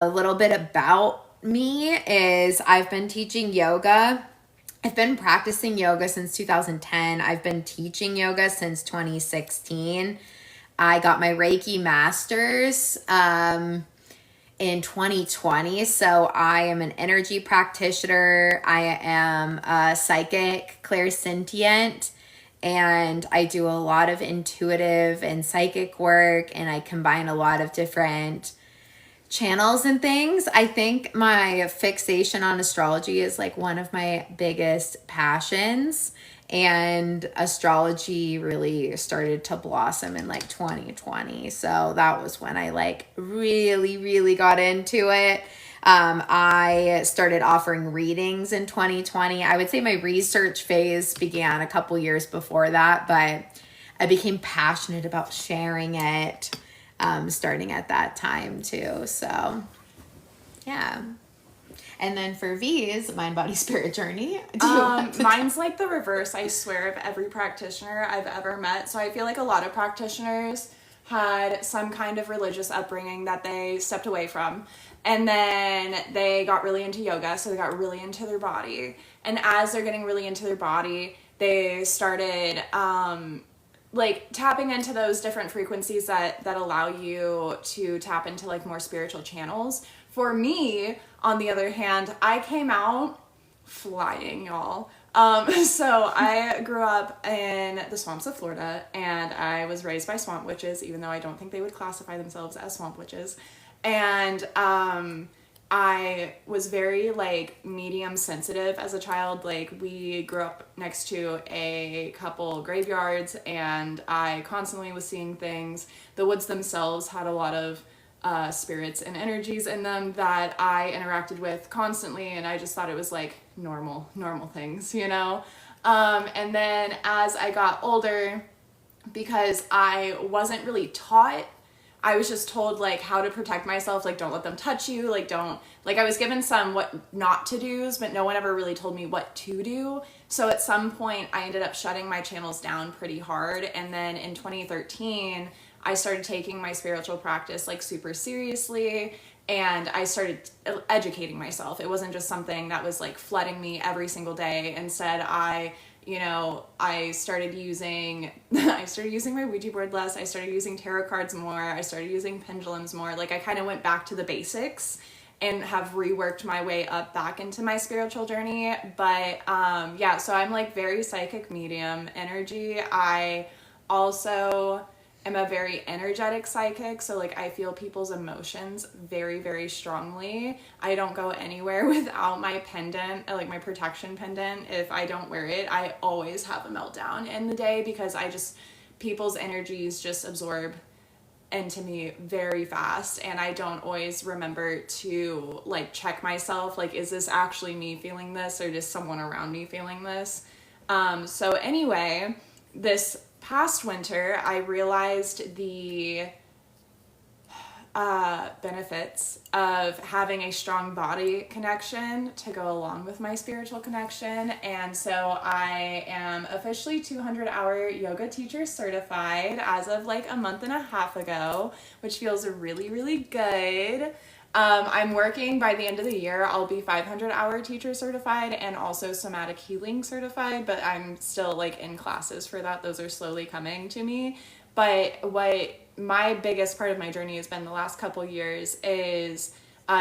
A little bit about me is I've been teaching yoga. I've been practicing yoga since 2010. I've been teaching yoga since 2016. I got my Reiki master's in 2020. So I am an energy practitioner. I am a psychic clairsentient, and I do a lot of intuitive and psychic work, and I combine a lot of different channels and things. I think my fixation on astrology is like one of my biggest passions. And astrology really started to blossom in like 2020. So that was when I like really, really got into it. I started offering readings in 2020. I would say my research phase began a couple years before that, but I became passionate about sharing it starting at that time too. So yeah. And then for V's mind, body, spirit journey, mine's like the reverse, I swear, of every practitioner I've ever met. So I feel like a lot of practitioners had some kind of religious upbringing that they stepped away from. And then they got really into yoga, so they got really into their body. And as they're getting really into their body, they started like tapping into those different frequencies that allow you to tap into like more spiritual channels. For me, on the other hand, I came out flying, y'all. So I grew up in the swamps of Florida, and I was raised by swamp witches, even though I don't think they would classify themselves as swamp witches. And I was very like medium sensitive as a child. Like we grew up next to a couple graveyards, and I constantly was seeing things. The woods themselves had a lot of spirits and energies in them that I interacted with constantly, and I just thought it was like normal things, you know? And then as I got older, because I wasn't really taught, I was just told like how to protect myself, like don't let them touch you, like don't, like I was given some what not to do's, but no one ever really told me what to do. So at some point I ended up shutting my channels down pretty hard. And then in 2013, I started taking my spiritual practice like super seriously, and I started educating myself. It wasn't just something that was like flooding me every single day. Instead, I started using my Ouija board less. I started using tarot cards more. I started using pendulums more. Like I kind of went back to the basics and have reworked my way up back into my spiritual journey. But yeah, so I'm like very psychic medium energy. I also am a very energetic psychic, so like I feel people's emotions very, very strongly. I don't go anywhere without my pendant, like my protection pendant. If I don't wear it, I always have a meltdown in the day, because people's energies just absorb into me very fast, and I don't always remember to like check myself, like is this actually me feeling this, or just someone around me feeling this? So anyway, this past winter, I realized the benefits of having a strong body connection to go along with my spiritual connection. And so I am officially 200-hour yoga teacher certified as of like a month and a half ago, which feels really, really good. I'm working by the end of the year, I'll be 500-hour teacher certified and also somatic healing certified, but I'm still like in classes for that. Those are slowly coming to me. But what my biggest part of my journey has been the last couple years is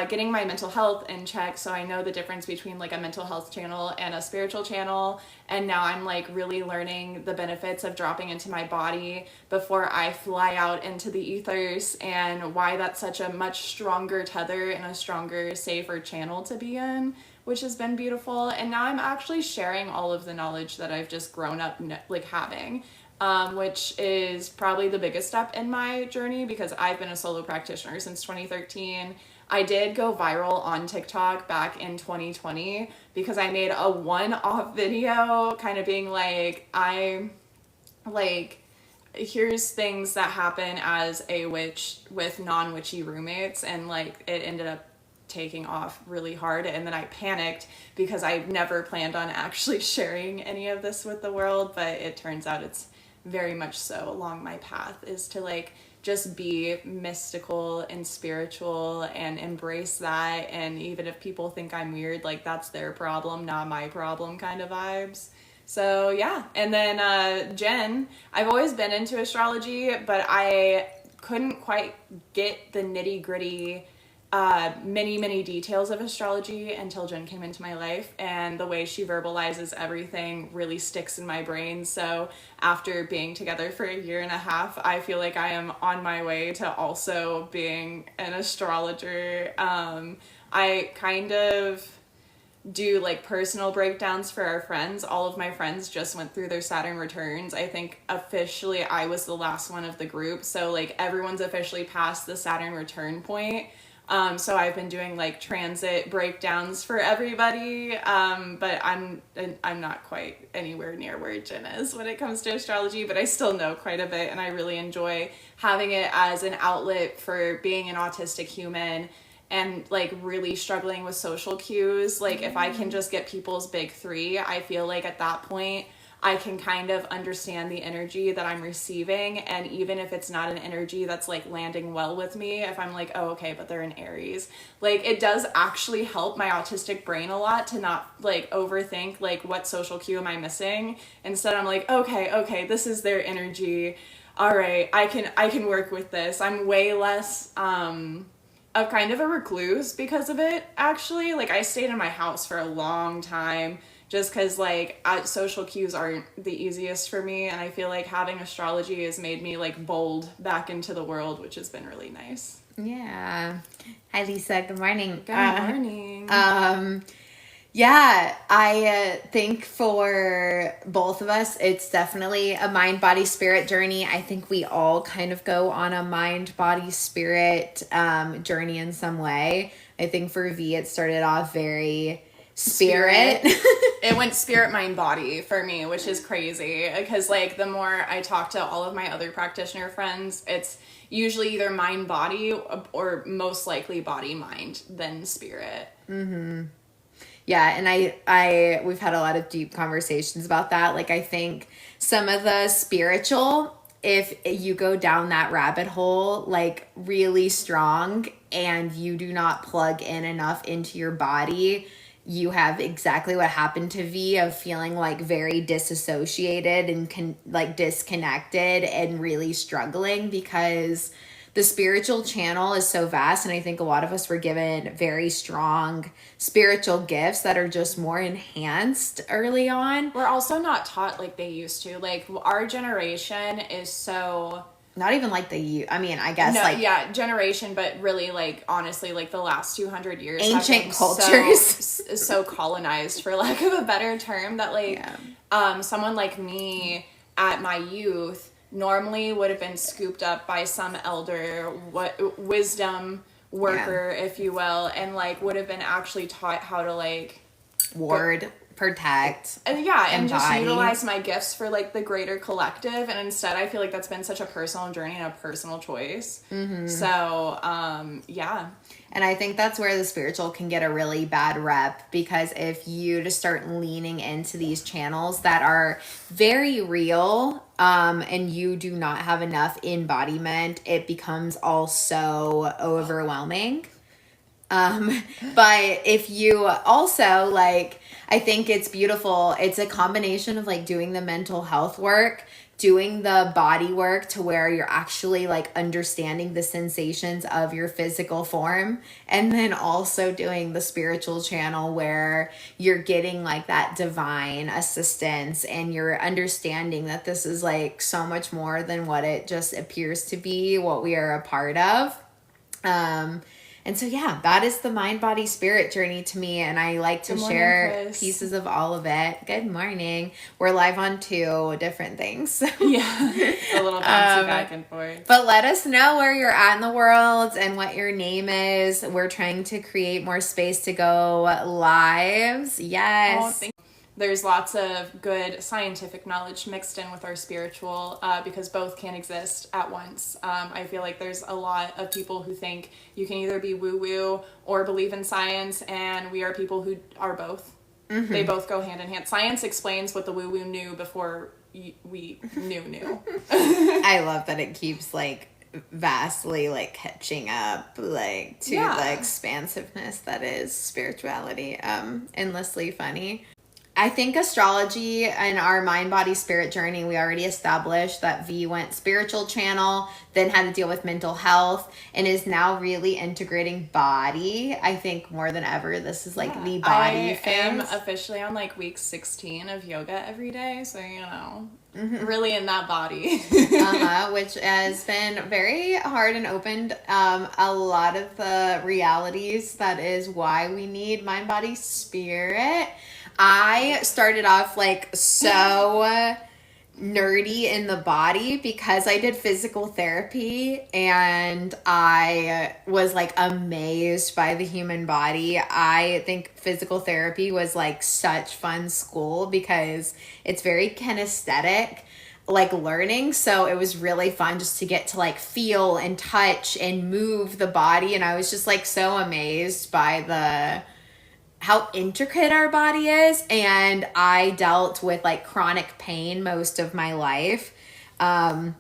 getting my mental health in check. So I know the difference between like a mental health channel and a spiritual channel. And now I'm like really learning the benefits of dropping into my body before I fly out into the ethers, and why that's such a much stronger tether and a stronger, safer channel to be in, which has been beautiful. And now I'm actually sharing all of the knowledge that I've just grown up like having. Which is probably the biggest step in my journey, because I've been a solo practitioner since 2013. I did go viral on TikTok back in 2020 because I made a one-off video kind of being like, here's things that happen as a witch with non-witchy roommates, and like it ended up taking off really hard. And then I panicked because I never planned on actually sharing any of this with the world, but it turns out it's very much so along my path, is to like just be mystical and spiritual and embrace that. And even if people think I'm weird, like that's their problem, not my problem kind of vibes. So yeah. And then Jen, I've always been into astrology, but I couldn't quite get the nitty gritty many details of astrology until Jen came into my life, and the way she verbalizes everything really sticks in my brain. So after being together for a year and a half, I feel like I am on my way to also being an astrologer. I kind of do like personal breakdowns for our friends. All of my friends just went through their Saturn returns. I think officially I was the last one of the group, so like everyone's officially past the Saturn return point. So I've been doing like transit breakdowns for everybody, but I'm not quite anywhere near where Jen is when it comes to astrology, but I still know quite a bit, and I really enjoy having it as an outlet for being an autistic human and like really struggling with social cues. Like if I can just get people's big three, I feel like at that point I can kind of understand the energy that I'm receiving. And even if it's not an energy that's like landing well with me, if I'm like, oh, okay, but they're in Aries, like it does actually help my autistic brain a lot to not like overthink like what social cue am I missing. Instead I'm like, okay, this is their energy. All right, I can work with this. I'm way less of kind of a recluse because of it, actually. Like I stayed in my house for a long time just because like social cues aren't the easiest for me, and I feel like having astrology has made me like bold back into the world, which has been really nice. Yeah. Hi, Lisa. Good morning. Good morning. Yeah, I think for both of us, it's definitely a mind, body, spirit journey. I think we all kind of go on a mind, body, spirit journey in some way. I think for V, it started off very spirit. It went spirit, mind, body for me, which is crazy because like the more I talk to all of my other practitioner friends, it's usually either mind, body, or most likely body, mind, then spirit. Mm-hmm. Yeah, and we've had a lot of deep conversations about that. Like, I think some of the spiritual, if you go down that rabbit hole, like, really strong, and you do not plug in enough into your body, you have exactly what happened to V, of feeling, like, very disassociated and, disconnected and really struggling, because the spiritual channel is so vast, and I think a lot of us were given very strong spiritual gifts that are just more enhanced early on. We're also not taught like they used to. Like our generation is so... Not even like I guess no, like... Yeah, generation, but really like honestly like the last 200 years ancient cultures. So colonized, for lack of a better term, that like someone like me at my youth normally would have been scooped up by some elder, wisdom worker, if you will, and like would have been actually taught how to like ward, protect, and just utilize my gifts for like the greater collective. And instead I feel like that's been such a personal journey and a personal choice. Mm-hmm. So and I think that's where the spiritual can get a really bad rep, because if you just start leaning into these channels that are very real, and you do not have enough embodiment, it becomes all so overwhelming. But if you also like, I think it's beautiful. It's a combination of like doing the mental health work, doing the body work to where you're actually like understanding the sensations of your physical form, and then also doing the spiritual channel where you're getting like that divine assistance, and you're understanding that this is like so much more than what it just appears to be, what we are a part of. And so, yeah, that is the mind, body, spirit journey to me. And I like to share pieces of all of it. Good morning. We're live on 2 different things. Yeah, a little bouncy back and forth. But let us know where you're at in the world and what your name is. We're trying to create more space to go lives. Yes. There's lots of good scientific knowledge mixed in with our spiritual, because both can exist at once. I feel like there's a lot of people who think you can either be woo-woo or believe in science, and we are people who are both. Mm-hmm. They both go hand in hand. Science explains what the woo-woo knew before we knew. I love that it keeps like vastly like catching up like to the expansiveness that is spirituality. Endlessly funny. I think astrology and our mind, body, spirit journey, we already established that V went spiritual channel, then had to deal with mental health, and is now really integrating body. I think more than ever, this is like the body phase. I am officially on like week 16 of yoga every day, so you know, really in that body. Which has been very hard and opened a lot of the realities. That is why we need mind, body, spirit. I started off like so nerdy in the body because I did physical therapy and I was like amazed by the human body. I think physical therapy was like such fun school because it's very kinesthetic, like learning. So it was really fun just to get to like feel and touch and move the body. And I was just like so amazed by how intricate our body is. And I dealt with like chronic pain most of my life. I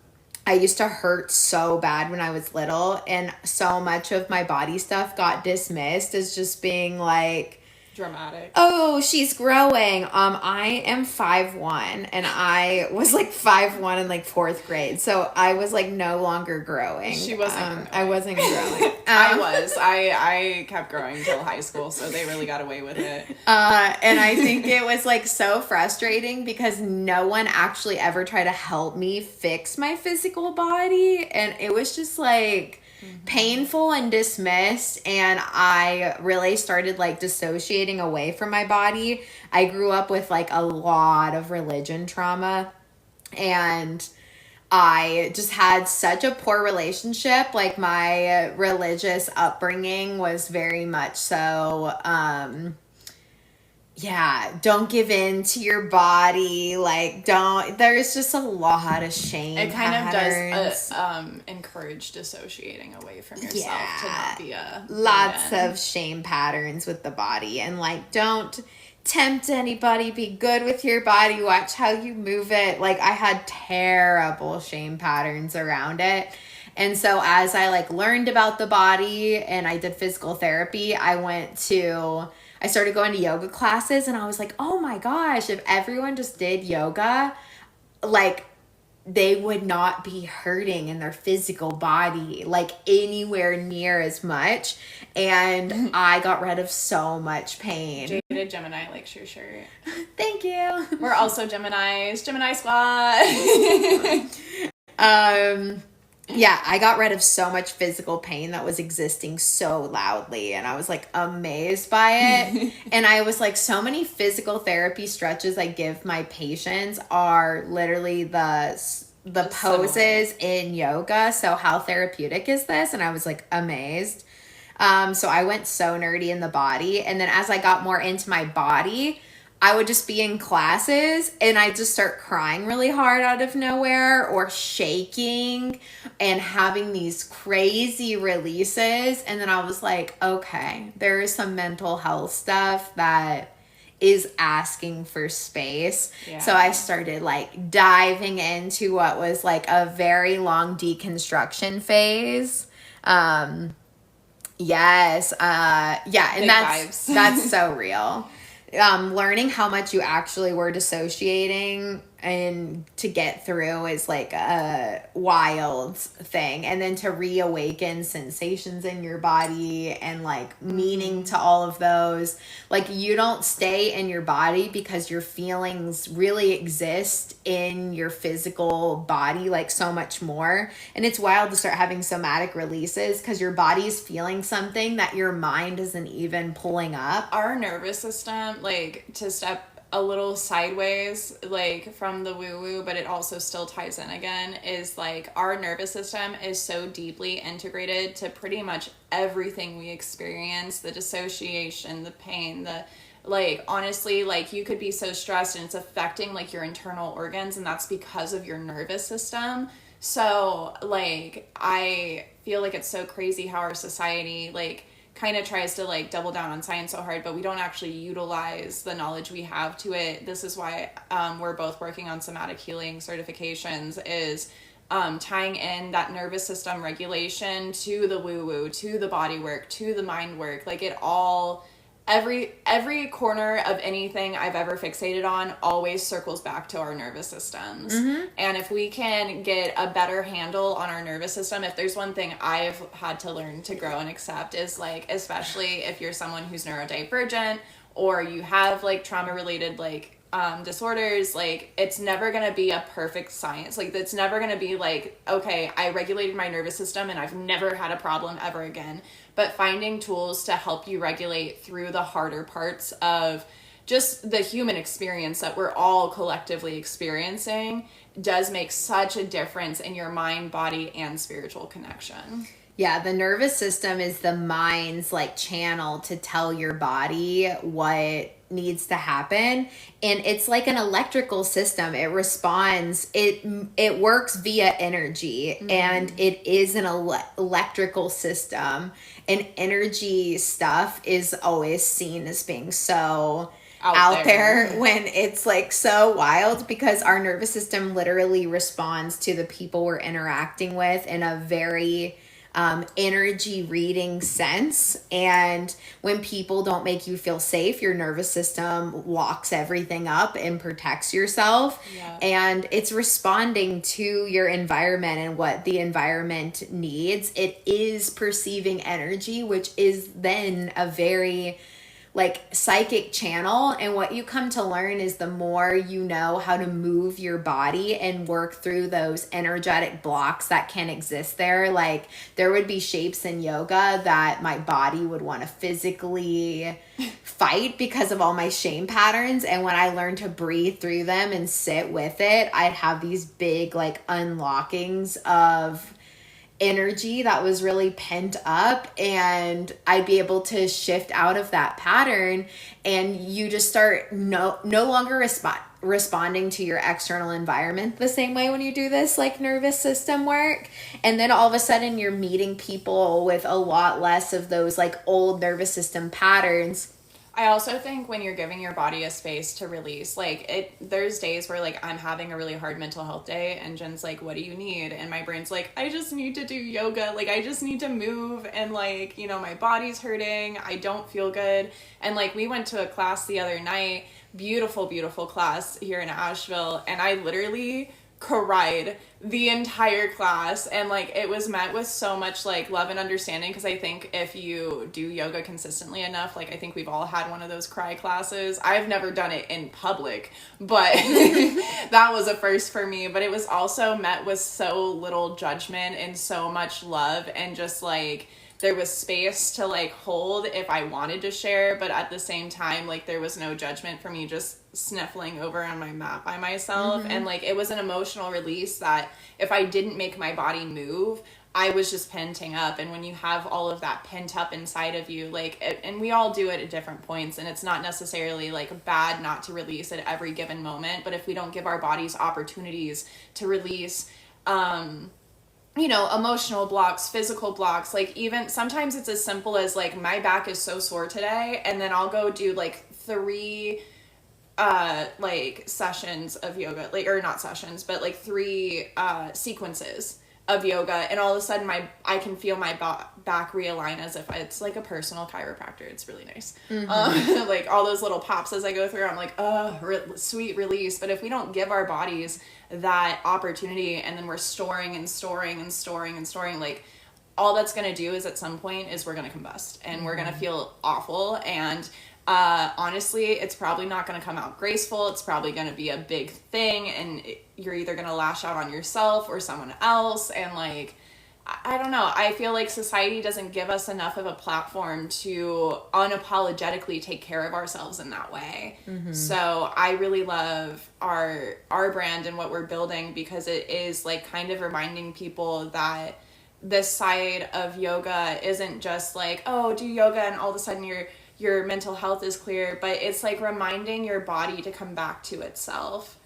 used to hurt so bad when I was little, and so much of my body stuff got dismissed as just being like dramatic. Oh, she's growing. I am 5'1", and I was like 5'1" in like 4th grade, so I was like no longer growing. She wasn't growing. I wasn't growing. I kept growing until high school, so they really got away with it. And I think it was like so frustrating because no one actually ever tried to help me fix my physical body, and it was just like painful and dismissed, and I really started like dissociating away from my body. I grew up with like a lot of religion trauma, and I just had such a poor relationship. Like my religious upbringing was very much so don't give in to your body. Like, there's just a lot of shame. It kind patterns. Of does encourage dissociating away from yourself to not be a lots of shame patterns with the body. And like, don't tempt anybody, be good with your body, watch how you move it. Like, I had terrible shame patterns around it. And so as I like learned about the body and I did physical therapy, I started going to yoga classes, and I was like, oh my gosh, if everyone just did yoga, like they would not be hurting in their physical body like anywhere near as much. And I got rid of so much pain. Jaded Gemini likes your shirt. Thank you. We're also Geminis. Gemini squad. Yeah, I got rid of so much physical pain that was existing so loudly, and I was like amazed by it. And I was like, so many physical therapy stretches I give my patients are literally the poses in yoga. So how therapeutic is this? And I was like amazed. So I went so nerdy in the body, and then as I got more into my body, I would just be in classes and I'd just start crying really hard out of nowhere or shaking and having these crazy releases. And then I was like, okay, there is some mental health stuff that is asking for space. Yeah. So I started like diving into what was like a very long deconstruction phase. Yes. And that's so real. Learning how much you actually were dissociating and to get through is like a wild thing. And then to reawaken sensations in your body and like meaning to all of those. Like, you don't stay in your body because your feelings really exist in your physical body, like so much more. And it's wild to start having somatic releases because your body's feeling something that your mind isn't even pulling up. Our nervous system, like, to step a little sideways, like from the woo-woo, but it also still ties in again, is like our nervous system is so deeply integrated to pretty much everything we experience, the dissociation, the pain, the like, honestly, like you could be so stressed and it's affecting like your internal organs, and that's because of your nervous system. So like, I feel like it's so crazy how our society like kind of tries to like double down on science so hard, but we don't actually utilize the knowledge we have to it. This is why we're both working on somatic healing certifications, is tying in that nervous system regulation to the woo-woo, to the body work, to the mind work. Like it all, every corner of anything I've ever fixated on always circles back to our nervous systems. And if we can get a better handle on our nervous system, if there's one thing I've had to learn to grow and accept is like, especially if you're someone who's neurodivergent or you have like trauma related like disorders, like it's never going to be a perfect science. Like it's never going to be like, okay, I regulated my nervous system and I've never had a problem ever again. But finding tools to help you regulate through the harder parts of just the human experience that we're all collectively experiencing does make such a difference in your mind, body, and spiritual connection. Yeah, the nervous system is the mind's like channel to tell your body what needs to happen, and it's like an electrical system. It responds, it works via energy, and it is an electrical system, and energy stuff is always seen as being so out there when it's like so wild, because our nervous system literally responds to the people we're interacting with in a very energy reading sense. And when people don't make you feel safe, your nervous system locks everything up and protects yourself. Yeah. And it's responding to your environment and what the environment needs. It is perceiving energy, which is then a very like psychic channel. And what you come to learn is the more you know how to move your body and work through those energetic blocks that can exist there. Like there would be shapes in yoga that my body would want to physically fight because of all my shame patterns. And when I learned to breathe through them and sit with it, I'd have these big like unlockings of energy that was really pent up, and I'd be able to shift out of that pattern, and you just start no longer responding to your external environment the same way when you do this like nervous system work. And then all of a sudden you're meeting people with a lot less of those like old nervous system patterns. I also think when you're giving your body a space to release, like there's days where like I'm having a really hard mental health day and Jen's like, what do you need? And my brain's like, I just need to do yoga. Like I just need to move, and like, you know, my body's hurting. I don't feel good. And like we went to a class the other night, beautiful, beautiful class here in Asheville. And I literally cried the entire class, and like it was met with so much like love and understanding, because I think if you do yoga consistently enough, like I think we've all had one of those cry classes. I've never done it in public, but that was a first for me. But it was also met with so little judgment and so much love, and just like there was space to like hold if I wanted to share, but at the same time, like there was no judgment for me just sniffling over on my mat by myself. And like it was an emotional release that if I didn't make my body move, I was just penting up. And when you have all of that pent up inside of you, like and we all do it at different points, and it's not necessarily like bad not to release at every given moment, but if we don't give our bodies opportunities to release you know, emotional blocks, physical blocks, like even sometimes it's as simple as like my back is so sore today, and then I'll go do like 3 like sessions of yoga, like, or not sessions, but like 3 sequences of yoga, and all of a sudden I can feel my back realign as if it's like a personal chiropractor. It's really nice. Like all those little pops as I go through, I'm like, oh, sweet release. But if we don't give our bodies that opportunity, and then we're storing and storing and storing and storing, like all that's going to do is at some point is we're going to combust, and we're going to feel awful. And honestly, it's probably not going to come out graceful. It's probably going to be a big thing, and you're either going to lash out on yourself or someone else. And like, I don't know. I feel like society doesn't give us enough of a platform to unapologetically take care of ourselves in that way. So I really love our brand and what we're building, because it is like kind of reminding people that this side of yoga isn't just like, oh, do yoga and all of a sudden your mental health is clear, but it's like reminding your body to come back to itself,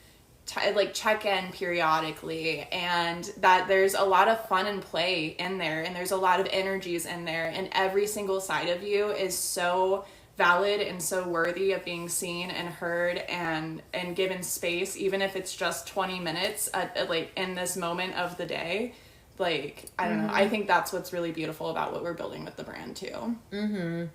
like check in periodically, and that there's a lot of fun and play in there, and there's a lot of energies in there, and every single side of you is so valid and so worthy of being seen and heard and given space, even if it's just 20 minutes like in this moment of the day. Like, I don't know. I think that's what's really beautiful about what we're building with the brand too.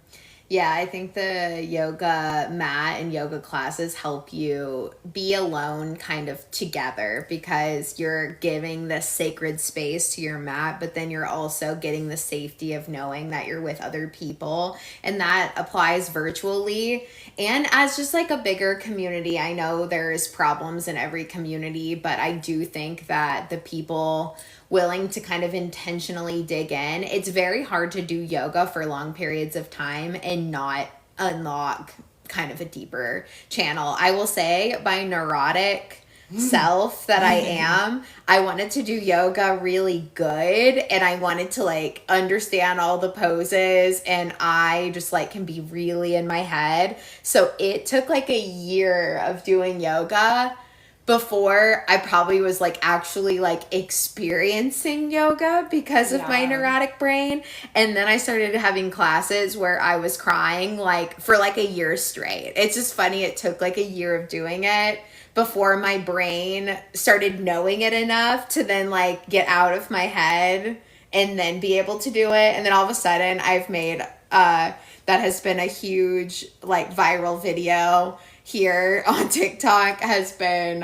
Yeah, I think the yoga mat and yoga classes help you be alone kind of together, because you're giving this sacred space to your mat, but then you're also getting the safety of knowing that you're with other people. And that applies virtually and as just like a bigger community. I know there's problems in every community, but I do think that the people willing to kind of intentionally dig in. It's very hard to do yoga for long periods of time and not unlock kind of a deeper channel. I will say, my neurotic self that I am, I wanted to do yoga really good, and I wanted to like understand all the poses, and I just like can be really in my head. So it took like a year of doing yoga before I probably was like actually like experiencing yoga because of my neurotic brain. And then I started having classes where I was crying like for like a year straight. It's just funny. It took like a year of doing it before my brain started knowing it enough to then like get out of my head and then be able to do it. And then all of a sudden I've made, that has been a huge like viral video here on TikTok, has been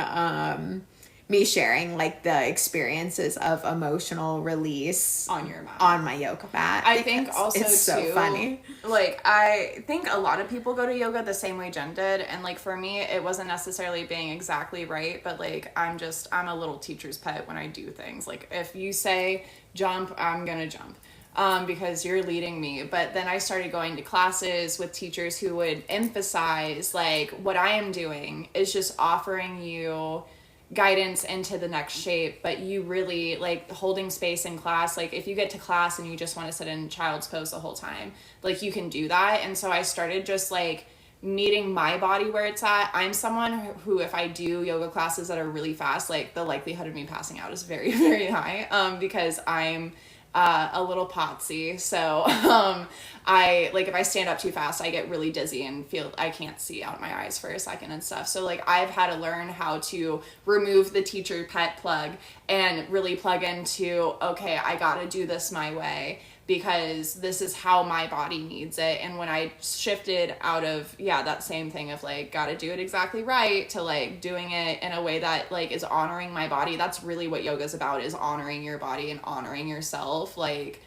me sharing like the experiences of emotional release on your mat, on my yoga mat. I think also it's so too, funny. Like, I think a lot of people go to yoga the same way Jen did, and like for me it wasn't necessarily being exactly right, but like I'm a little teacher's pet when I do things. Like if you say jump, I'm gonna jump. Because you're leading me. But then I started going to classes with teachers who would emphasize like what I am doing is just offering you guidance into the next shape, but you really like holding space in class. Like if you get to class and you just want to sit in child's pose the whole time, like you can do that. And so I started just like meeting my body where it's at. I'm someone who, if I do yoga classes that are really fast, like the likelihood of me passing out is very, very high, because I'm a little potsy. So I like if I stand up too fast, I get really dizzy and feel I can't see out of my eyes for a second and stuff. So like I've had to learn how to remove the teacher pet plug and really plug into, okay, I got to do this my way, because this is how my body needs it. And when I shifted out of, that same thing of like, gotta do it exactly right, to like doing it in a way that like is honoring my body, that's really what yoga's about, is honoring your body and honoring yourself. Like,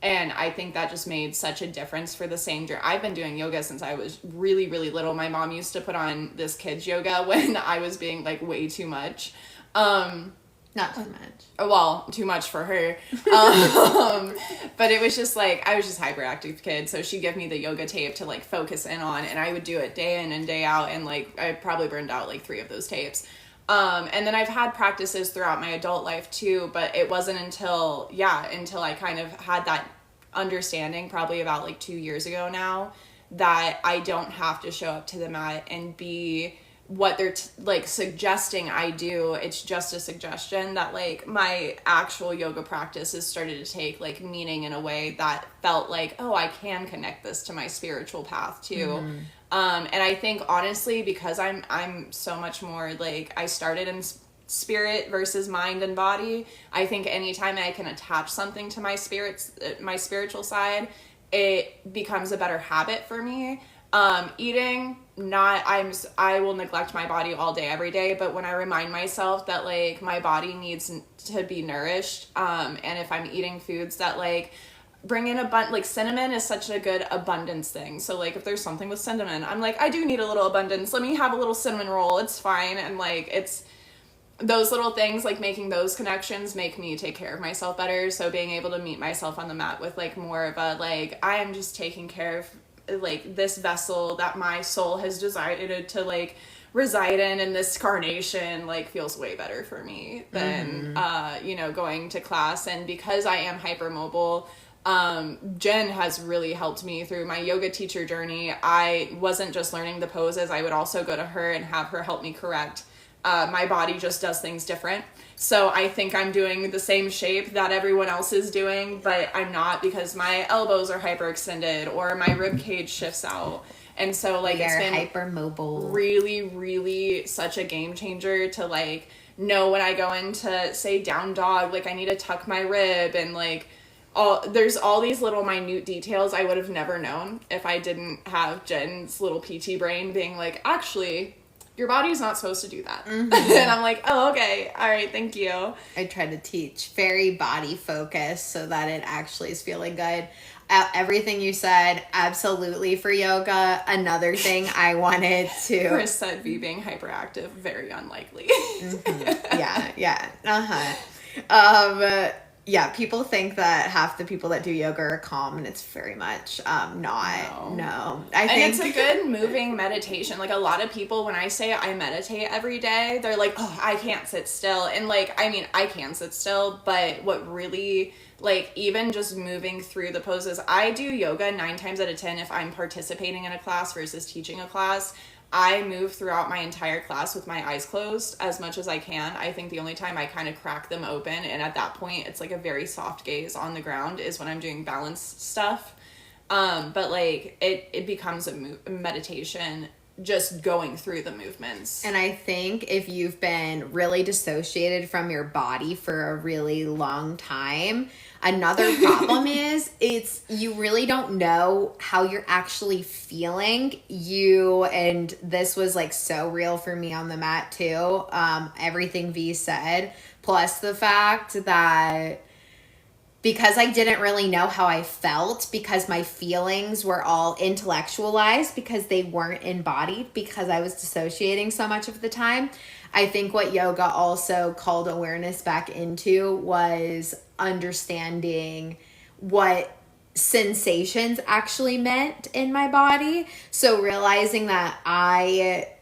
and I think that just made such a difference for the same journey. I've been doing yoga since I was really, really little. My mom used to put on this kids yoga when I was being like way too much. Not too much. Well, too much for her. But it was just like, I was just a hyperactive kid. So she'd give me the yoga tape to like focus in on, and I would do it day in and day out. And like, I probably burned out like 3 of those tapes. And then I've had practices throughout my adult life too, but it wasn't until I kind of had that understanding probably about like 2 years ago now, that I don't have to show up to the mat and be what they're like suggesting I do. It's just a suggestion. That like my actual yoga practice has started to take like meaning in a way that felt like, oh, I can connect this to my spiritual path too. And I think honestly, because I'm so much more like, I started in spirit versus mind and body, I think anytime I can attach something to my spiritual side, it becomes a better habit for me. Eating, I will neglect my body all day, every day, but when I remind myself that like my body needs to be nourished, and if I'm eating foods that like bring in like cinnamon is such a good abundance thing. So like if there's something with cinnamon, I'm like, I do need a little abundance. Let me have a little cinnamon roll. It's fine. And like, it's those little things, like making those connections make me take care of myself better. So being able to meet myself on the mat with like more of a, like, I am just taking care of like this vessel that my soul has decided to like reside in this carnation, like feels way better for me than going to class. And because I am hypermobile, Jen has really helped me through my yoga teacher journey. I wasn't just learning the poses, I would also go to her and have her help me correct my body just does things different. So I think I'm doing the same shape that everyone else is doing, but I'm not, because my elbows are hyperextended or my rib cage shifts out. And so like it's been hypermobile. Really, really such a game changer to like know when I go into, say, down dog, like I need to tuck my rib, and like there's all these little minute details I would have never known if I didn't have Jen's little PT brain being like, actually, your body's not supposed to do that. And I'm like, oh, okay. All right. Thank you. I try to teach very body focused so that it actually is feeling good. Everything you said, absolutely for yoga. Another thing I wanted to... Chris said V being hyperactive, very unlikely. Yeah, people think that half the people that do yoga are calm, and it's very much not. No. And it's a good moving meditation. Like, a lot of people, when I say I meditate every day, they're like, oh, I can't sit still. And like, I mean, I can sit still, but what really, like, even just moving through the poses, I do yoga 9 times out of 10 if I'm participating in a class versus teaching a class. I move throughout my entire class with my eyes closed as much as I can. I think the only time I kind of crack them open, and at that point it's like a very soft gaze on the ground, is when I'm doing balance stuff. But like it becomes a meditation just going through the movements. And I think if you've been really dissociated from your body for a really long time, another problem is you really don't know how you're actually feeling. And this was like so real for me on the mat too. Everything V said, plus the fact that because I didn't really know how I felt, because my feelings were all intellectualized, because they weren't embodied, because I was dissociating so much of the time. I think what yoga also called awareness back into was understanding what sensations actually meant in my body. So realizing that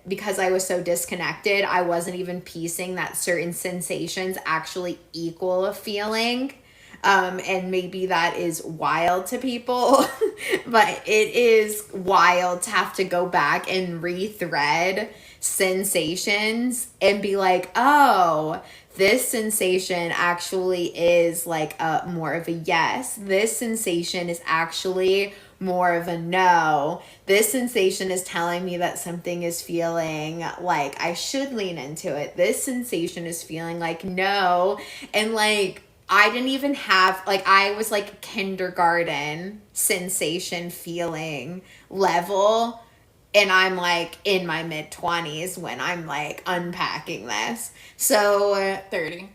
because I was so disconnected, I wasn't even piecing that certain sensations actually equal a feeling. And maybe that is wild to people, but it is wild to have to go back and rethread sensations and be like, oh, this sensation actually is like more of a yes. This sensation is actually more of a no. This sensation is telling me that something is feeling like I should lean into it. This sensation is feeling like no. And like, I didn't even have, like, I was like kindergarten sensation feeling level, and I'm like in my mid-20s when I'm like unpacking this. So 30.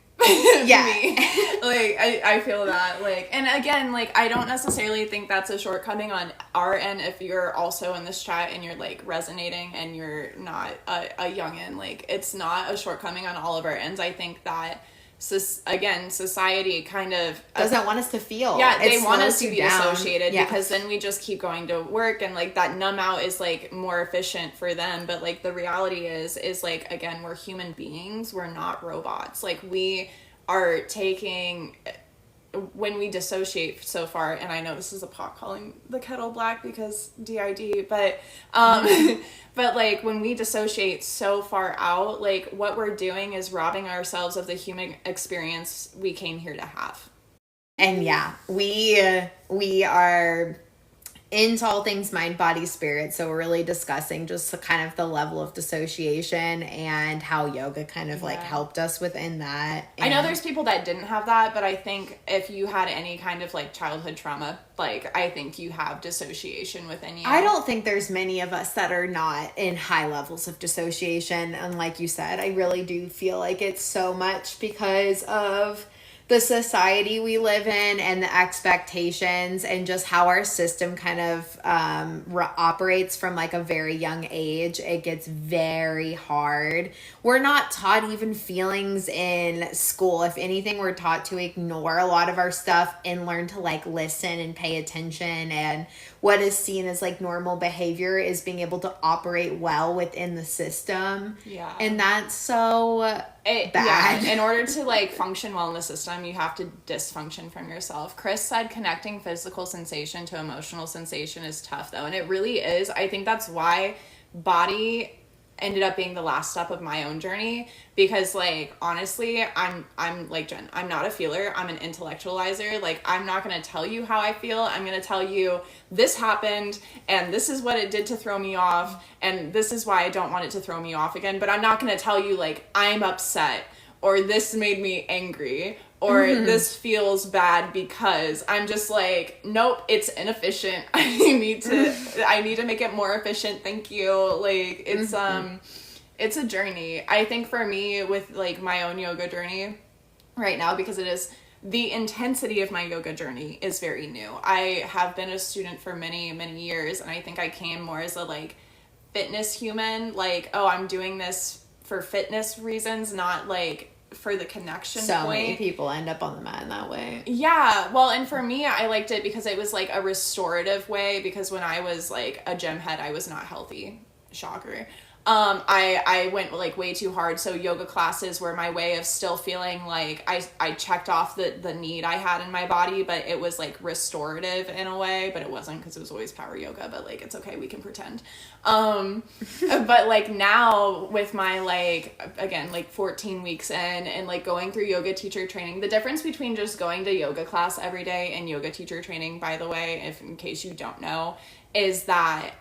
Yeah. Me. Like, I feel that, like, and again, like, I don't necessarily think that's a shortcoming on our end if you're also in this chat and you're like resonating and you're not a youngin'. Like, it's not a shortcoming on all of our ends. I think that society kind of doesn't want us to feel. Yeah, they want us to be dissociated, yeah, because then we just keep going to work, and like that numb out is like more efficient for them. But like the reality is like, again, we're human beings, we're not robots. Like, we are taking, when we dissociate so far, and I know this is a pot calling the kettle black because DID, but but like when we dissociate so far out, like what we're doing is robbing ourselves of the human experience we came here to have. And yeah, we are into all things mind, body, spirit. So we're really discussing just kind of the level of dissociation and how yoga kind of like helped us within that. And I know there's people that didn't have that, but I think if you had any kind of like childhood trauma, like I think you have dissociation within you. I don't think there's many of us that are not in high levels of dissociation. And like you said, I really do feel like it's so much because of the society we live in and the expectations and just how our system kind of operates from like a very young age. It gets very hard. We're not taught even feelings in school. If anything, we're taught to ignore a lot of our stuff and learn to like listen and pay attention. And what is seen as like normal behavior is being able to operate well within the system. Yeah. And that's so bad. Yeah. In order to like function well in the system, you have to dysfunction from yourself. Chris said connecting physical sensation to emotional sensation is tough though. And it really is. I think that's why body ended up being the last step of my own journey, because like honestly I'm like Jen, I'm not a feeler, I'm an intellectualizer. Like I'm not going to tell you how I feel, I'm going to tell you this happened and this is what it did to throw me off and this is why I don't want it to throw me off again, but I'm not going to tell you like I'm upset or this made me angry or this feels bad, because I'm just like, nope, it's inefficient. I need to make it more efficient. Thank you. Like it's a journey. I think for me with like my own yoga journey right now, because it is the intensity of my yoga journey is very new. I have been a student for many, many years, and I think I came more as a like fitness human, like, oh, I'm doing this for fitness reasons, not like for the connection so point. Many people end up on the mat in that way. Yeah, well, and for me, I liked it because it was like a restorative way, because when I was like a gym head, I was not healthy. Shocker. I went like way too hard. So yoga classes were my way of still feeling like I checked off the need I had in my body, but it was like restorative in a way, but it wasn't, because it was always power yoga, but like, it's okay. We can pretend. But like now with my like, again, like 14 weeks in and like going through yoga teacher training, the difference between just going to yoga class every day and yoga teacher training, by the way, if in case you don't know, is that,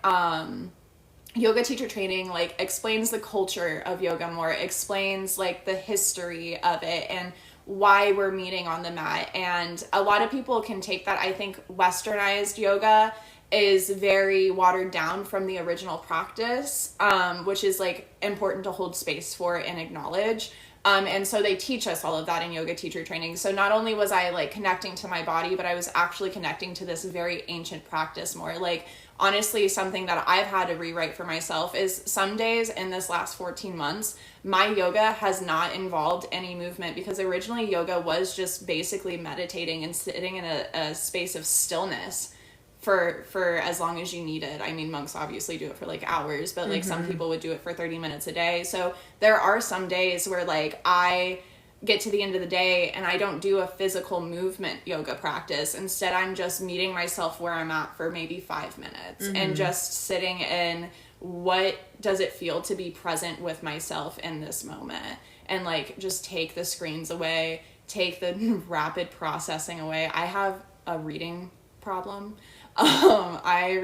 yoga teacher training like explains the culture of yoga more, explains like the history of it and why we're meeting on the mat. And a lot of people can take that. I think westernized yoga is very watered down from the original practice, which is like important to hold space for and acknowledge. And so they teach us all of that in yoga teacher training. So not only was I like connecting to my body, but I was actually connecting to this very ancient practice more. Like honestly, something that I've had to rewrite for myself is some days in this last 14 months, my yoga has not involved any movement, because originally yoga was just basically meditating and sitting in a space of stillness for as long as you needed. I mean, monks obviously do it for like hours, but like some people would do it for 30 minutes a day. So there are some days where like I get to the end of the day and I don't do a physical movement yoga practice. Instead, I'm just meeting myself where I'm at for maybe 5 minutes and just sitting in what does it feel to be present with myself in this moment, and like just take the screens away, take the rapid processing away. I have a reading problem. I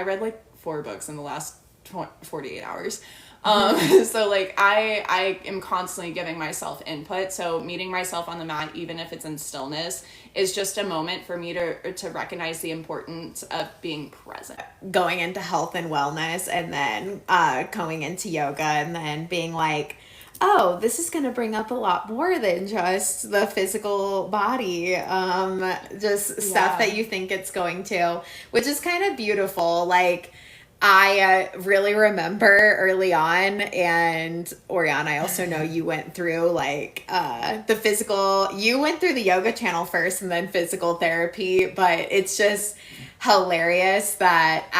read like 4 books in the last 48 hours. So like I am constantly giving myself input. So meeting myself on the mat, even if it's in stillness, is just a moment for me to recognize the importance of being present. Going into health and wellness, and then going into yoga, and then being like, oh, this is going to bring up a lot more than just the physical body, just stuff that you think it's going to, which is kind of beautiful. Like, I really remember early on, and Oriana, I also know you went through like the physical, you went through the yoga channel first and then physical therapy, but it's just hilarious that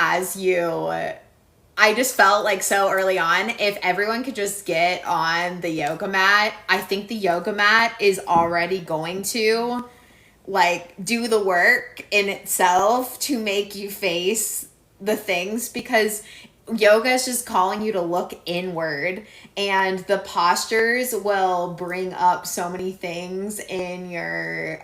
I just felt like so early on, if everyone could just get on the yoga mat, I think the yoga mat is already going to like do the work in itself to make you face the things, because yoga is just calling you to look inward, and the postures will bring up so many things in your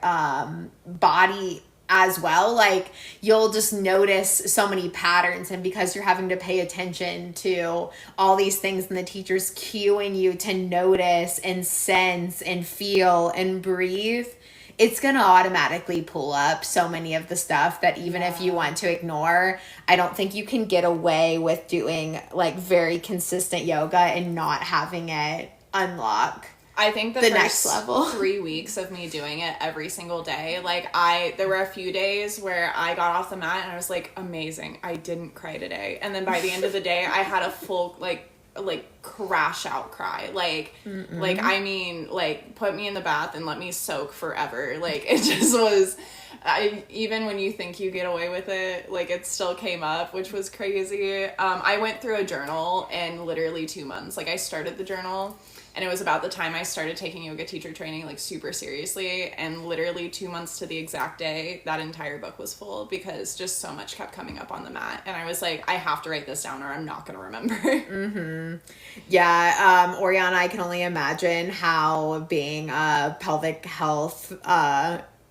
body as well. Like you'll just notice so many patterns, and because you're having to pay attention to all these things and the teacher's cueing you to notice and sense and feel and breathe, it's going to automatically pull up so many of the stuff that even if you want to ignore, I don't think you can get away with doing like very consistent yoga and not having it unlock. I think the next level. 3 weeks of me doing it every single day, like there were a few days where I got off the mat and I was like, amazing, I didn't cry today. And then by the end of the day, I had a full like crash out cry. Like I mean, like put me in the bath and let me soak forever. Like it just was, even when you think you get away with it, like it still came up, which was crazy. I went through a journal in literally 2 months. Like I started the journal And it was about the time I started taking yoga teacher training like super seriously, and literally 2 months to the exact day, that entire book was full because just so much kept coming up on the mat. And I was like, I have to write this down or I'm not going to remember. Yeah, Oriana, I can only imagine how being a pelvic health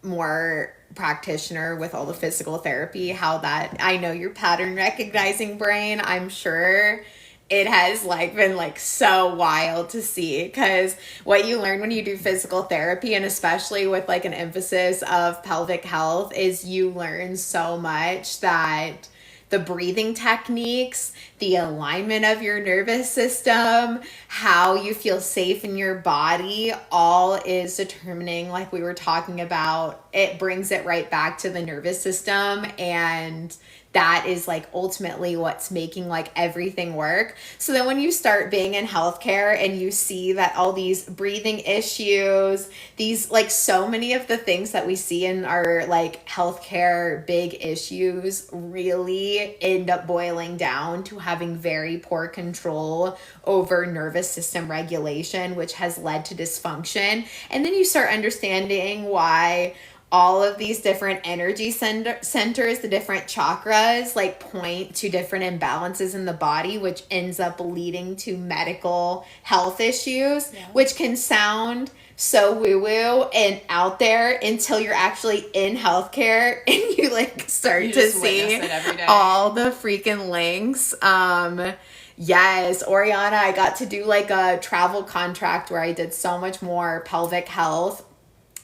more practitioner with all the physical therapy, how that, I know your pattern recognizing brain, I'm sure it has like been like so wild to see, because what you learn when you do physical therapy, and especially with like an emphasis of pelvic health, is you learn so much that the breathing techniques, the alignment of your nervous system, how you feel safe in your body, all is determining, like we were talking about, it brings it right back to the nervous system, and that is like ultimately what's making like everything work. So then when you start being in healthcare and you see that all these breathing issues, these like so many of the things that we see in our like healthcare big issues really end up boiling down to having very poor control over nervous system regulation, which has led to dysfunction. And then you start understanding why all of these different energy centers, the different chakras, like point to different imbalances in the body, which ends up leading to medical health issues, which can sound so woo-woo and out there until you're actually in healthcare and you like start to see all the freaking links. Yes, Oriana, I got to do like a travel contract where I did so much more pelvic health.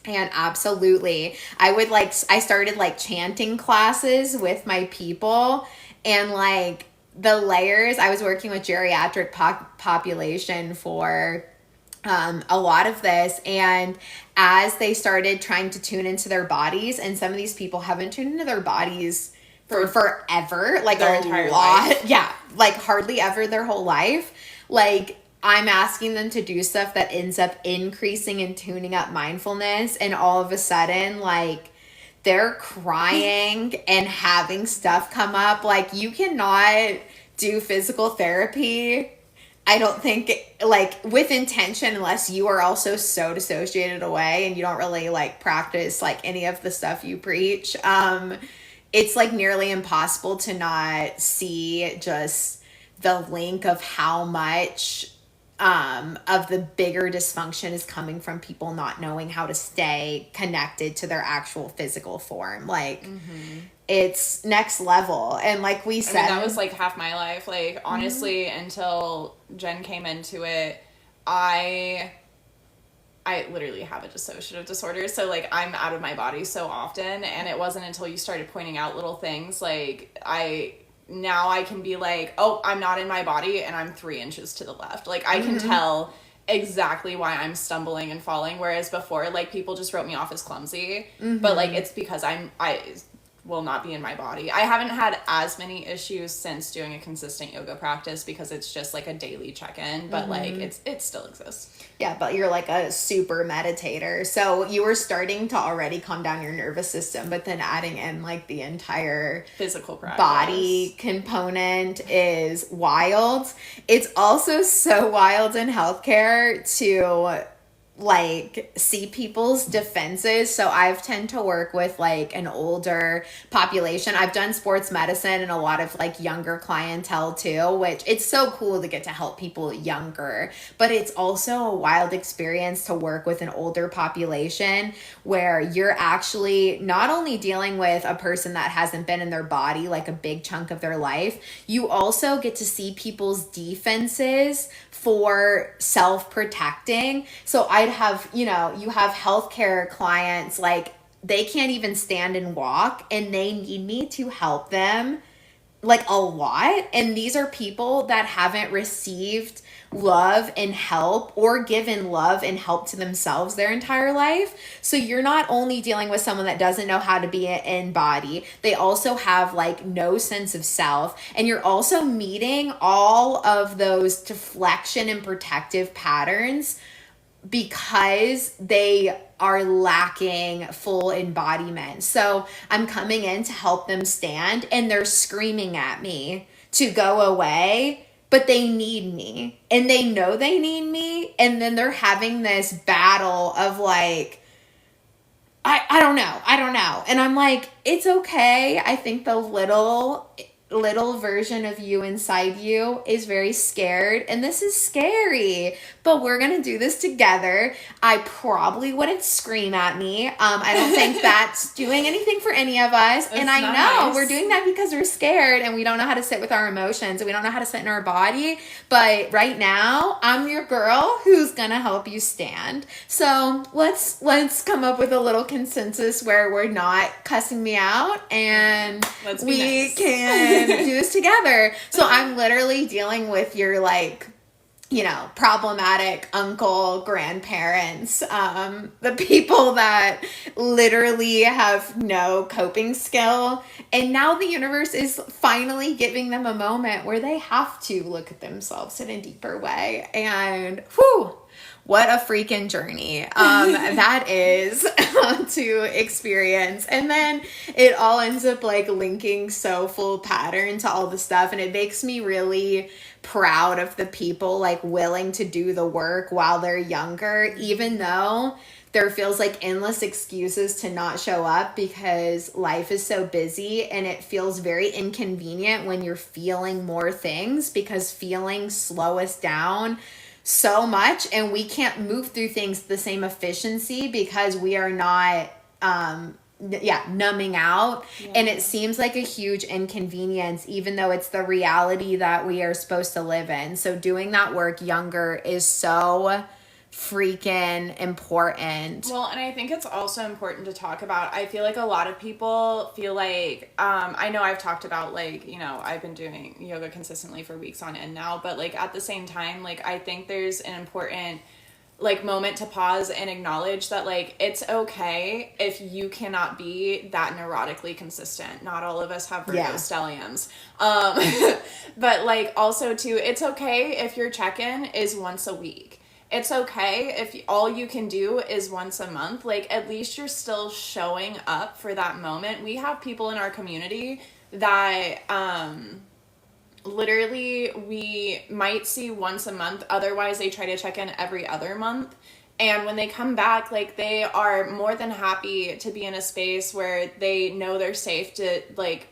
And absolutely, I started like chanting classes with my people, and like the layers, I was working with geriatric population for a lot of this. And as they started trying to tune into their bodies, and some of these people haven't tuned into their bodies for forever, like their entire life. Yeah, like hardly ever their whole life. Like, I'm asking them to do stuff that ends up increasing and tuning up mindfulness, and all of a sudden, like, they're crying and having stuff come up. Like, you cannot do physical therapy, I don't think, like, with intention, unless you are also so dissociated away and you don't really, like, practice, like, any of the stuff you preach. It's, like, nearly impossible to not see just the link of how much of the bigger dysfunction is coming from people not knowing how to stay connected to their actual physical form. Like, it's next level. And like we said, that was like half my life. Like, honestly, until Jen came into it, I literally have a dissociative disorder. So like, I'm out of my body so often. And it wasn't until you started pointing out little things, like now I can be like, oh, I'm not in my body and I'm 3 inches to the left. Like, I can tell exactly why I'm stumbling and falling. Whereas before, like, people just wrote me off as clumsy. But like, it's because I will not be in my body. I haven't had as many issues since doing a consistent yoga practice because it's just like a daily check-in, but like it still exists. Yeah, but you're like a super meditator. So you were starting to already calm down your nervous system, but then adding in like the entire physical practice body component is wild. It's also so wild in healthcare to like see people's defenses. So I've tend to work with like an older population. I've done sports medicine and a lot of like younger clientele too, which it's so cool to get to help people younger, but it's also a wild experience to work with an older population where you're actually not only dealing with a person that hasn't been in their body like a big chunk of their life, you also get to see people's defenses for self-protecting. So I'd have, you have healthcare clients, like they can't even stand and walk and they need me to help them like a lot. And these are people that haven't received love and help or given love and help to themselves their entire life. So you're not only dealing with someone that doesn't know how to be in body, they also have like no sense of self. And you're also meeting all of those deflection and protective patterns because they are lacking full embodiment. So I'm coming in to help them stand and they're screaming at me to go away but they need me and they know they need me. And then they're having this battle of like, I don't know. I don't know. And I'm like, it's okay. I think the little version of you inside you is very scared, and this is scary, but we're gonna do this together. I probably wouldn't scream at me. I don't think that's doing anything for any of us. And I know we're doing that because we're scared and we don't know how to sit with our emotions and we don't know how to sit in our body. But right now, I'm your girl who's gonna help you stand. So let's come up with a little consensus where we're not cussing me out and we can do this together. So I'm literally dealing with your like, you know, problematic uncle, grandparents, the people that literally have no coping skill. And now the universe is finally giving them a moment where they have to look at themselves in a deeper way. And whew, what a freaking journey that is to experience. And then it all ends up like linking so full pattern to all the stuff. And it makes me really proud of the people like willing to do the work while they're younger, even though there feels like endless excuses to not show up because life is so busy, and it feels very inconvenient when you're feeling more things because feelings slow us down so much, and we can't move through things the same efficiency because we are not numbing out. And it seems like a huge inconvenience, even though it's the reality that we are supposed to live in. So doing that work younger is so freaking important. Well, and I think it's also important to talk about. I feel like a lot of people feel like, I know I've talked about like, you know, I've been doing yoga consistently for weeks on end now, but like at the same time, like I think there's an important like moment to pause and acknowledge that like it's okay if you cannot be that neurotically consistent. Not all of us have Virgo stelliums. But like also too, it's okay if your check-in is once a week. It's okay if all you can do is once a month. Like, at least you're still showing up for that moment. We have people in our community that literally we might see once a month. Otherwise, they try to check in every other month. And when they come back, like, they are more than happy to be in a space where they know they're safe to, like,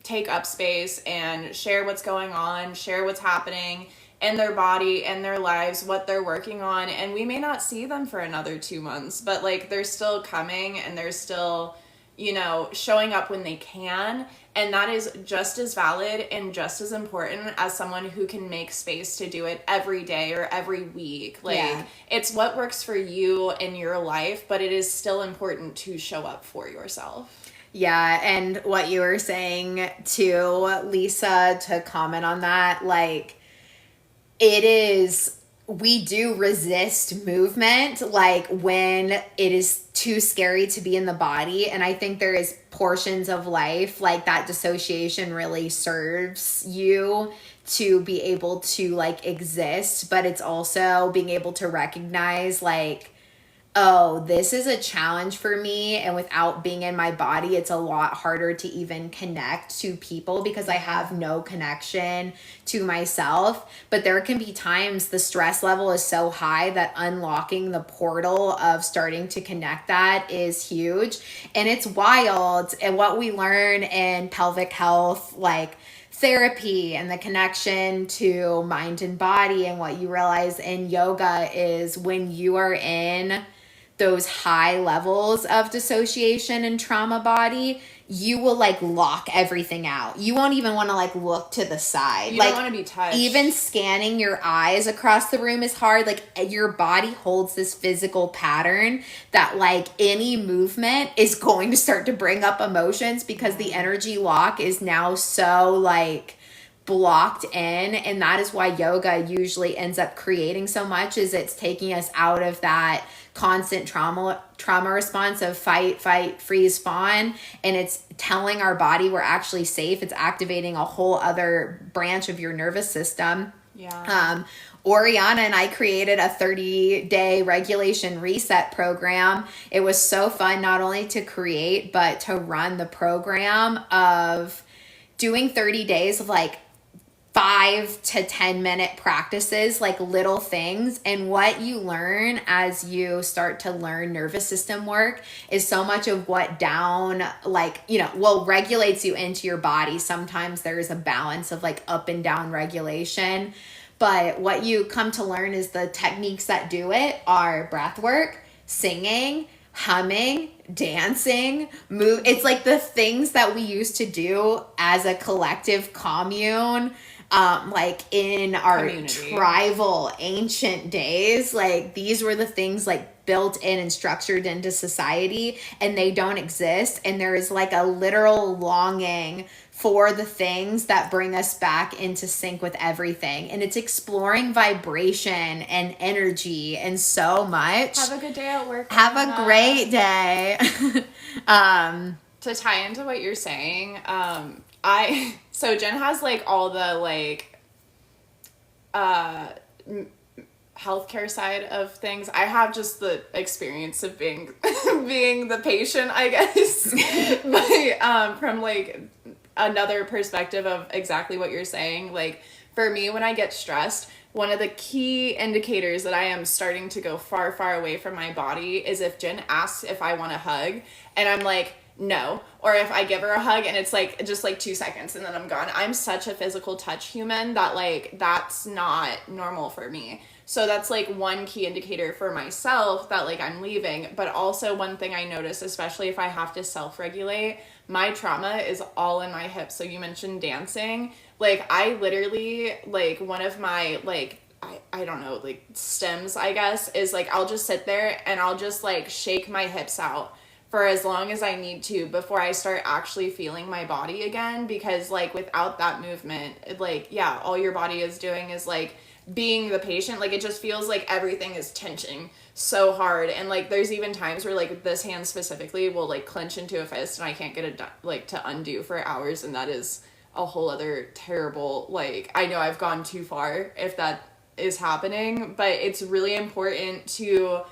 take up space and share what's going on, share what's happening in their body and their lives, what they're working on. And we may not see them for another 2 months, but like they're still coming and they're still, you know, showing up when they can. And that is just as valid and just as important as someone who can make space to do it every day or every week. Like it's what works for you in your life, but it is still important to show up for yourself. Yeah, and what you were saying to Lisa, to comment on that, like, it is, we do resist movement, like when it is too scary to be in the body. And I think there is portions of life, like that dissociation really serves you to be able to like exist, but it's also being able to recognize like, oh, this is a challenge for me. And without being in my body, it's a lot harder to even connect to people because I have no connection to myself. But there can be times the stress level is so high that unlocking the portal of starting to connect that is huge. And it's wild. And what we learn in pelvic health, like therapy and the connection to mind and body, and what you realize in yoga is when you are in those high levels of dissociation and trauma body, you will like lock everything out. You won't even want to like look to the side. You like, don't want to be touched. Even scanning your eyes across the room is hard. Like your body holds this physical pattern that like any movement is going to start to bring up emotions because the energy lock is now so like blocked in. And that is why yoga usually ends up creating so much, is it's taking us out of that constant trauma response of fight, freeze, fawn, and it's telling our body we're actually safe. It's activating a whole other branch of your nervous system. Oriana and I created a 30-day regulation reset program. It was so fun not only to create but to run the program of doing 30 days of like 5 to 10 minute practices, like little things. And what you learn as you start to learn nervous system work is so much of what down, like, regulates you into your body. Sometimes there's a balance of like up and down regulation. But what you come to learn is the techniques that do it are breath work, singing, humming, dancing, move. It's like the things that we used to do as a collective commune, like in our Community. tribal ancient days. Like these were the things like built in and structured into society, and they don't exist. And there is like a literal longing for the things that bring us back into sync with everything. And it's exploring vibration and energy and so much. Have a good day at work. Have a great day. To tie into what you're saying, so Jen has like all the like healthcare side of things. I have just the experience of being being the patient, I guess. But from like another perspective of exactly what you're saying, like for me, when I get stressed, one of the key indicators that I am starting to go far, far away from my body is if Jen asks if I want a hug and I'm like, no. Or if I give her a hug and it's like just like 2 seconds and then I'm gone. I'm such a physical touch human that like that's not normal for me. So that's like one key indicator for myself that like I'm leaving. But also one thing I notice, especially if I have to self-regulate, my trauma is all in my hips. So you mentioned dancing. Like I literally, like one of my like, I don't know, like stems, I guess, is like I'll just sit there and I'll just like shake my hips out for as long as I need to before I start actually feeling my body again. Because like without that movement, like, yeah, all your body is doing is like being the patient. Like it just feels like everything is tension so hard. And like there's even times where like this hand specifically will like clench into a fist and I can't get it like to undo for hours. And that is a whole other terrible, like, I know I've gone too far if that is happening, but it's really important to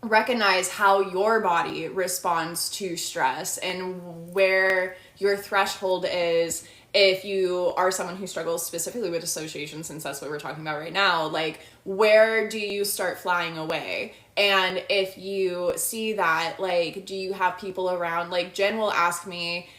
recognize how your body responds to stress and where your threshold is. If you are someone who struggles specifically with dissociation, since that's what we're talking about right now, like where do you start flying away? And if you see that, like, do you have people around? Like Jen will ask me,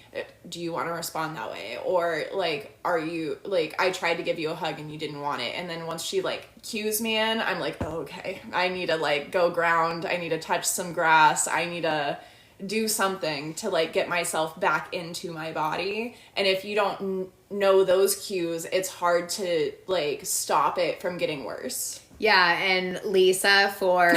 do you want to respond that way? Or like, are you like, I tried to give you a hug and you didn't want it. And then once she like cues me in, I'm like, oh, okay, I need to like go ground. I need to touch some grass. I need to do something to like get myself back into my body. And if you don't know those cues, it's hard to like stop it from getting worse. Yeah, and Lisa, for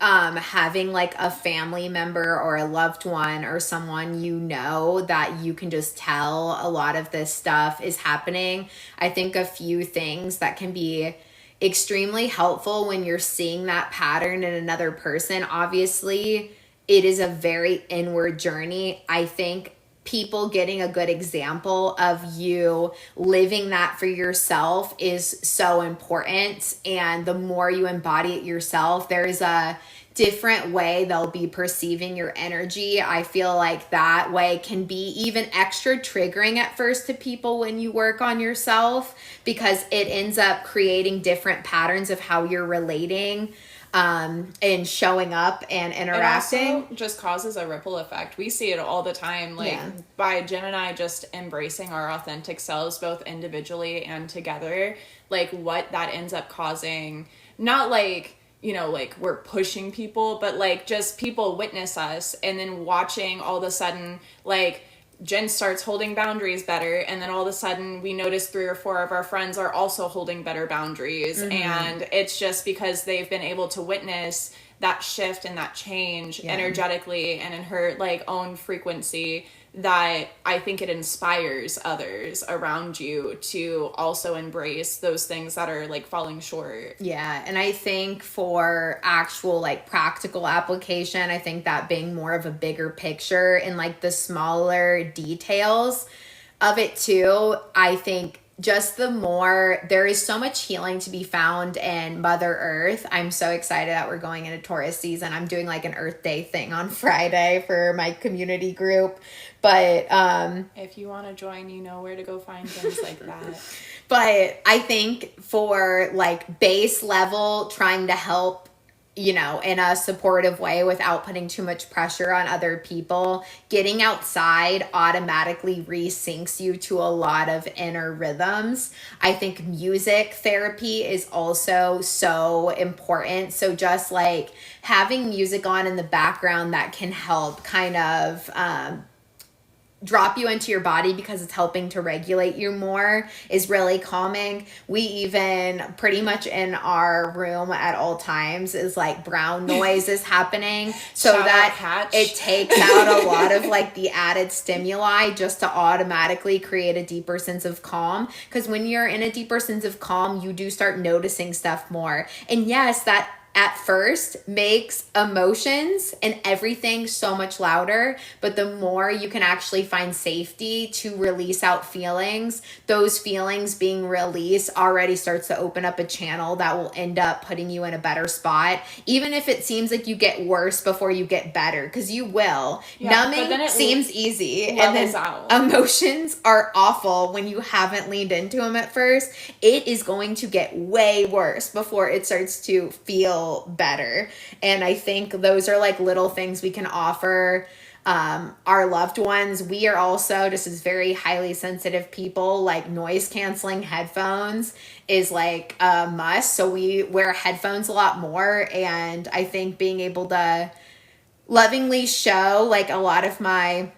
having like a family member or a loved one or someone you know that you can just tell a lot of this stuff is happening, I think a few things that can be extremely helpful when you're seeing that pattern in another person. Obviously, it is a very inward journey. I think people getting a good example of you living that for yourself is so important. And the more you embody it yourself, there's a different way they'll be perceiving your energy. I feel like that way can be even extra triggering at first to people when you work on yourself, because it ends up creating different patterns of how you're relating and showing up and interacting. It also just causes a ripple effect. We see it all the time, like by Jen and I just embracing our authentic selves, both individually and together, like what that ends up causing, not like, you know, like we're pushing people, but like just people witness us and then watching all of a sudden, like Jen starts holding boundaries better, and then all of a sudden we notice 3 or 4 of our friends are also holding better boundaries. And it's just because they've been able to witness that shift and that change energetically and in her like own frequency, that I think it inspires others around you to also embrace those things that are like falling short. Yeah, and I think for actual like practical application, I think that being more of a bigger picture and like the smaller details of it too, I think just the more, there is so much healing to be found in Mother Earth. I'm so excited that we're going into Taurus season. I'm doing like an Earth Day thing on Friday for my community group. But if you want to join, you know where to go find things like that. But I think for like base level, trying to help, you know, in a supportive way without putting too much pressure on other people, getting outside automatically resyncs you to a lot of inner rhythms. I think music therapy is also so important. So just like having music on in the background that can help kind of drop you into your body because it's helping to regulate you more is really calming. We even pretty much in our room at all times is like brown noise is happening so Shout that out Hatch. it takes out a lot of like the added stimuli just to automatically create a deeper sense of calm. Because when you're in a deeper sense of calm, you do start noticing stuff more. And yes, that at first makes emotions and everything so much louder, but the more you can actually find safety to release out feelings, those feelings being released already starts to open up a channel that will end up putting you in a better spot, even if it seems like you get worse before you get better, because you will. Numbing seems easy, and then emotions are awful when you haven't leaned into them at first. It is going to get way worse before it starts to feel better. And I think those are like little things we can offer our loved ones. We are also just as very highly sensitive people, like noise canceling headphones is like a must. So we wear headphones a lot more. And I think being able to lovingly show like a lot of my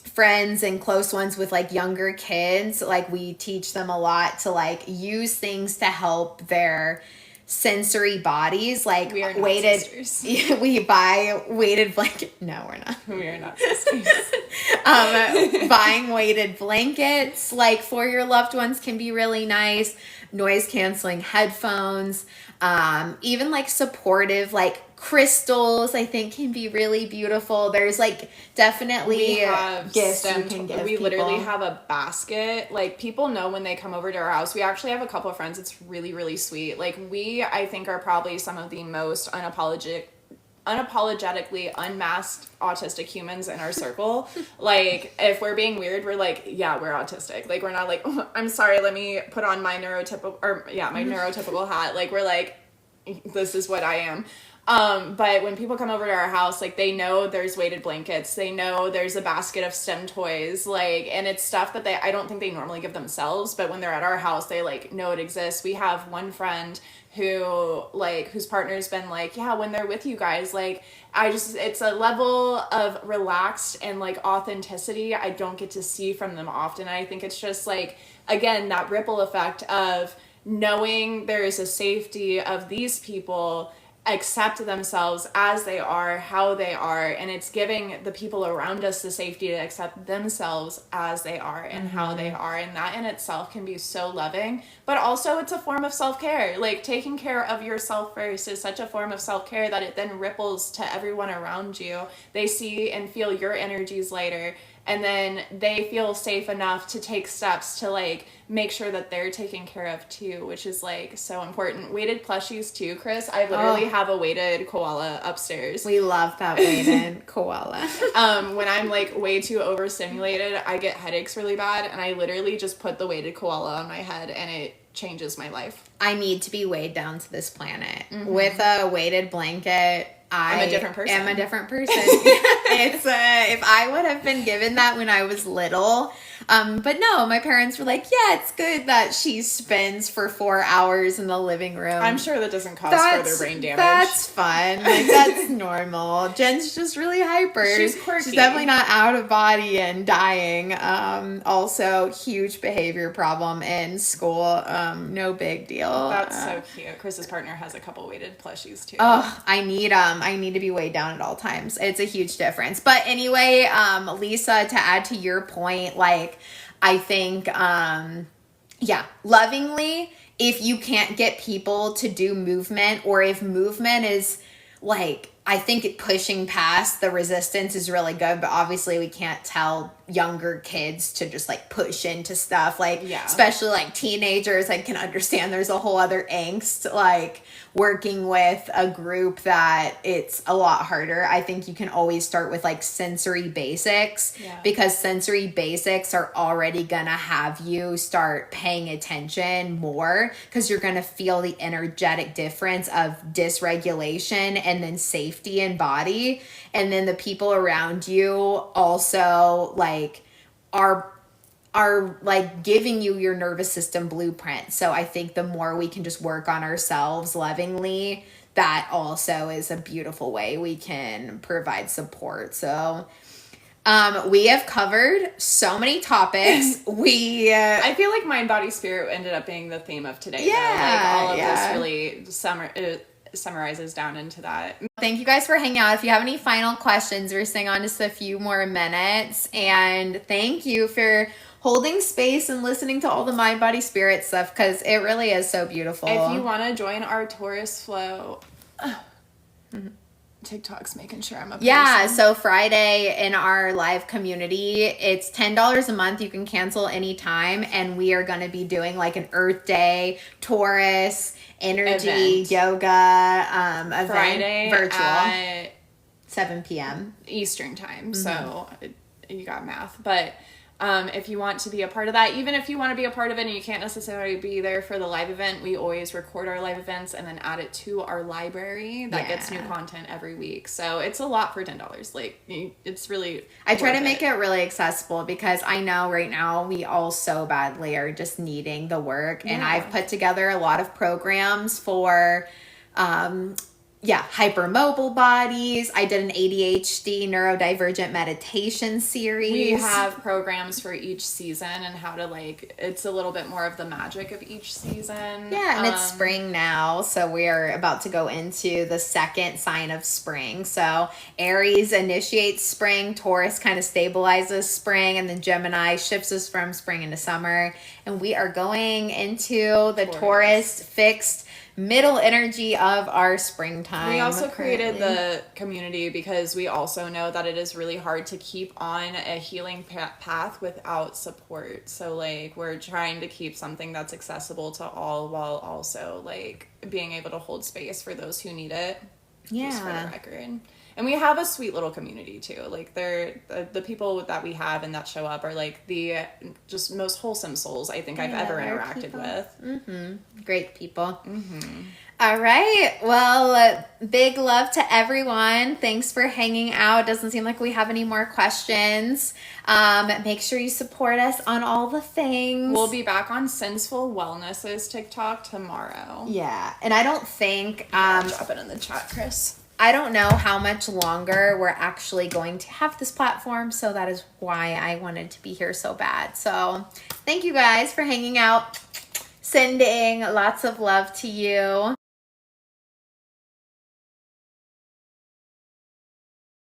friends and close ones with like younger kids, like we teach them a lot to like use things to help their sensory bodies, like we are not weighted sisters. We buy weighted blanket. No, we're not. We are not sisters. Buying weighted blankets like for your loved ones can be really nice. Noise canceling headphones, even like supportive like crystals, I think can be really beautiful. There's like definitely gifts you can give we people. Literally have a basket. Like people know when they come over to our house. We actually have a couple of friends. It's really, really sweet. Like we, I think, are probably some of the most unapologetically unmasked autistic humans in our circle. Like if we're being weird, we're like, yeah, we're autistic. Like we're not like, oh, I'm sorry, let me put on my neurotypical hat. Like we're like, this is what I am. But when people come over to our house, like they know there's weighted blankets, they know there's a basket of STEM toys, like, and it's stuff that I don't think they normally give themselves, but when they're at our house, they like know it exists. We have one friend who like, whose partner's been like, yeah, when they're with you guys, like, it's a level of relaxed and like authenticity I don't get to see from them often. I think it's just like, again, that ripple effect of knowing there is a safety of these people accept themselves as they are, how they are, and it's giving the people around us the safety to accept themselves as they are and how they are, and that in itself can be so loving. But also it's a form of self-care. Like taking care of yourself first is such a form of self-care that it then ripples to everyone around you. They see and feel your energies lighter, and then they feel safe enough to take steps to like make sure that they're taken care of too, which is like so important. Weighted plushies too, Chris. I literally have a weighted koala upstairs. We love that weighted koala. When I'm like way too overstimulated, I get headaches really bad, and I literally just put the weighted koala on my head and it changes my life. I need to be weighed down to this planet. With a weighted blanket, I'm a different person. am a different person. It's if I would have been given that when I was little, but no, my parents were like, yeah, it's good that she spins for 4 hours in the living room. I'm sure that doesn't cause further brain damage. That's fun. Like that's normal. Jen's just really hyper. She's quirky. She's definitely not out of body and dying. Also huge behavior problem in school. No big deal. That's so cute. Chris's partner has a couple weighted plushies too. Oh, I need to be weighed down at all times. It's a huge difference. But anyway, Lisa, to add to your point, like, I think, lovingly, if you can't get people to do movement, or if movement is like, I think pushing past the resistance is really good, but obviously we can't tell younger kids to just like push into stuff, like Yeah. especially like teenagers. I can understand there's a whole other angst like working with a group that it's a lot harder. I think you can always start with like sensory basics, because sensory basics are already gonna have you start paying attention more, because you're gonna feel the energetic difference of dysregulation and then safety in body. And then the people around you also like are like giving you your nervous system blueprint. So I think the more we can just work on ourselves lovingly, that also is a beautiful way we can provide support. So we have covered so many topics. I feel like mind, body, spirit ended up being the theme of today. Like all of this really summarizes down into that. Thank you guys for hanging out. If you have any final questions, we're staying on just a few more minutes. And thank you for holding space and listening to all the mind, body, spirit stuff, because it really is so beautiful. If you want to join our Taurus flow, TikTok's making sure I'm up. Yeah, so Friday in our live community, it's $10 a month. You can cancel anytime, and we are going to be doing like an Earth Day, Taurus, energy, yoga event, Friday virtual, at 7 p.m. Eastern time. So you got math, but if you want to be a part of that, even if you want to be a part of it and you can't necessarily be there for the live event, we always record our live events and then add it to our library that gets new content every week. So it's a lot for $10. Like, it's really I try to make it really accessible, because I know right now we all so badly are just needing the work. And I've put together a lot of programs for hypermobile bodies. I did an ADHD neurodivergent meditation series. We have programs for each season and how to it's a little bit more of the magic of each season. Yeah, and it's spring now, so we're about to go into the second sign of spring. So Aries initiates spring, Taurus kind of stabilizes spring, and then Gemini shifts us from spring into summer. And we are going into the Taurus fixed middle energy of our springtime. We also created the community because we also know that it is really hard to keep on a healing path without support. So we're trying to keep something that's accessible to all, while also being able to hold space for those who need it. Just for the record. And we have a sweet little community too. They're the people that we have and that show up are the just most wholesome souls I think I've ever interacted with. Great people. All right. Well, big love to everyone. Thanks for hanging out. Doesn't seem like we have any more questions. Make sure you support us on all the things. We'll be back on Senseful Wellness's TikTok tomorrow. Yeah. And I don't think drop it in the chat, Chris. I don't know how much longer we're actually going to have this platform, so that is why I wanted to be here so bad. So thank you guys for hanging out. Sending lots of love to you.